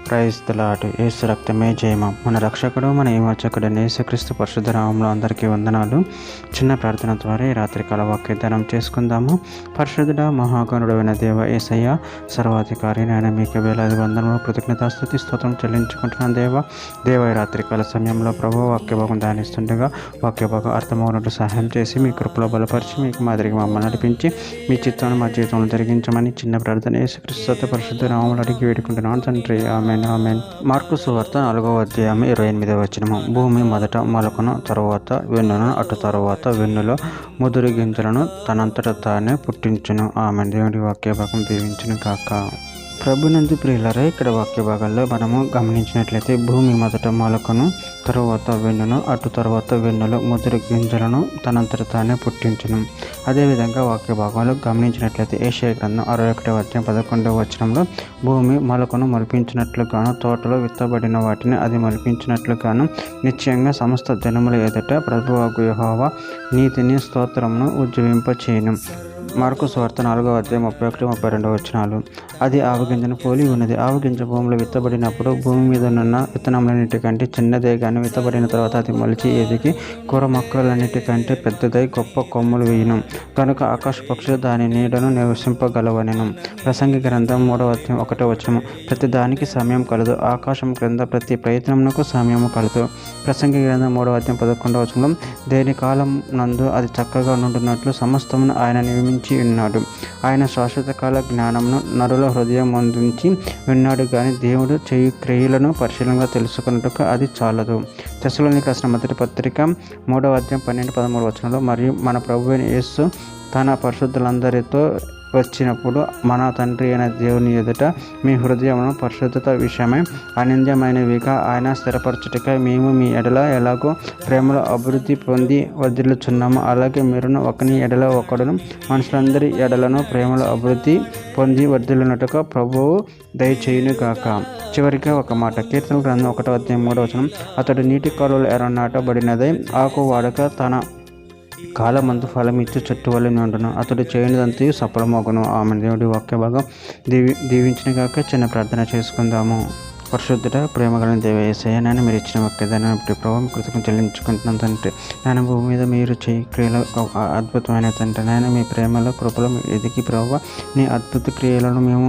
Praise the lord. యేసు రక్తమే జయము. మన రక్షకుడు మన విమోచకుడైన యేసుక్రీస్తు పరిశుద్ధ నామములో అందరికీ వందనాలు. చిన్న ప్రార్థన ద్వారా ఈ రాత్రికాల వాగ్దానం చేసుకుందాము. పరిశుద్ధుడ మహాగణుడైన దేవ యేసయ్య సర్వాధికారి నాయన మీకు వేలాది వందనములు కృతజ్ఞతాస్తుతి స్తోత్రం చెల్లించుకుంటున్నాను దేవ ఈ రాత్రికాల సమయంలో ప్రభు వాక్యభాగం ధ్యానిస్తుండగా వాక్యభాగం అర్థమవునట్టు సహాయం చేసి మీ కృపలో బలపరిచి మీకు మాదిరిగా మమ్మల్ని నడిపించి మీ చిత్తాన్ని మా జీవితంలో జరిగించమని చిన్న ప్రార్థన యేసుక్రీస్తు పరిశుద్ధ నామములో అడిగి వేడుకుంటున్నాను తండ్రి. ఆమేన్. మార్కు సువార్త 4వ అధ్యాయం 28వ వచనము. భూమి మొదట మొలకను, తరువాత వెన్నును, అటు తరువాత వెన్నులో ముదురు గింజలను తనంతట తానే పుట్టించును. ఆమేన్. దేవుడి వాక్య భాగం దీవించును కాక. ప్రభునందు ప్రియులారా, ఇక్కడ వాక్య భాగాల్లో మనము గమనించినట్లయితే భూమి మొదట మొలకను, తరువాత వెన్నును, అటు తర్వాత వెన్నులో ముదురు గింజలను తనంతట తానే పుట్టించును. అదేవిధంగా వాక్య భాగంలో గమనించినట్లయితే యెషయా గ్రంథం 61వ అధ్యాయం 11వ వచనంలో భూమి మొలకను మొలిపించినట్లుగాను, తోటలో విత్తబడిన వాటిని అది మొలిపించినట్లుగాను నిశ్చయంగా సమస్త జనముల ఎదుట ప్రభువగు యెహోవా నీతిని స్తోత్రమును ఉజ్జీవింపచేయును. మార్కు సువార్త 4వ అధ్యాయం 31-32 వచనాలు. అది ఆవగింజను పోలి ఉన్నది. ఆవగింజ భూమిలో విత్తబడినప్పుడు భూమి మీద ఉన్న విత్తనములన్నిటికంటే చిన్నదే కానీ విత్తబడిన తర్వాత అది మొలిచి ఎదిగి కూర మొక్కలన్నిటికంటే పెద్దదై గొప్ప కొమ్ములు వేయును. కనుక ఆకాశ పక్షులు దాని నీడను నివసింపగలవనెను. ప్రసంగి గ్రంథం 3వ అధ్యాయం 1వ వచనము. ప్రతి దానికి సమయం కలదు, ఆకాశం క్రింద ప్రతి ప్రయత్నమునకు సమయము కలదు. ప్రసంగి గ్రంథం 3వ అధ్యాయం 11వ వచనం. దేని కాలం నందు అది చక్కగా నుండినట్లు సమస్తమును ఆయన నియమించి ఉన్నాడు. ఆయన శాశ్వత కాల జ్ఞానమును నరుల హృదయం ముందుంచి విన్నాడు కానీ దేవుడు చేయు క్రియలను పరిశీలనగా తెలుసుకున్నట్టుకు అది చాలదు. తెస్సలోనికీయులకు రాసిన మొదటి పత్రిక 3వ అధ్యాయం 12-13 వచనంలో, మరియు మన ప్రభువైన యేసు తన పరిశుద్ధులందరితో వచ్చినప్పుడు మన తండ్రి అయిన దేవుని ఎదుట మీ హృదయమును పరిశుద్ధత విషయమై అనింద్యమైనవిగా ఆయన స్థిరపరచుటకై మేము మీ ఎడల ఎలాగో ప్రేమలో అభివృద్ధి పొంది వర్ధిల్లుచున్నాము, అలాగే మీరును ఒకని ఎడల ఒకడును మనుషులందరి ఎడలను ప్రేమలో అభివృద్ధి పొంది వర్ధిల్లునట్టుగా ప్రభువు దయచేయును గాక. చివరిగా ఒక మాట. కీర్తన గ్రంథం 1వ అధ్యాయం 3వ వచనం. అతడు నీటి కాలువలో ఎర్ర నాటబడినదై ఆకు వాడక తన కాలమందు ఫలమిచ్చు చెట్టు వలె నుండును, అతడు చేయనిదంతయు సఫలమగును. ఆమె. దేవుడి వాక్య భాగం దీవించిన కాక చిన్న ప్రార్థన చేసుకుందాము. పరిశుద్ధుడ ప్రేమగలని దేవ యేసయ్య, నేను మీరు ఇచ్చిన వాక్యదాన్ని ప్రభావం కృతజ్ఞతలు చెల్లించుకుంటున్నాను తండ్రి. నేను భూమి మీద మీరు చేయి క్రియలు అద్భుతమైన తండ్రి. నేను మీ ప్రేమలో కృపలో ఎదిగి ప్రభావ నీ అద్భుత క్రియలను మేము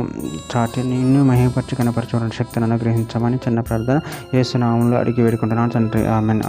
చాటి నిన్ను మహిమపరిచి కనపరచడానికి శక్తిని అనుగ్రహించమని చిన్న ప్రార్థన యేసు నామములో అడిగి వేడుకుంటున్నాను తండ్రి. ఆమెన్.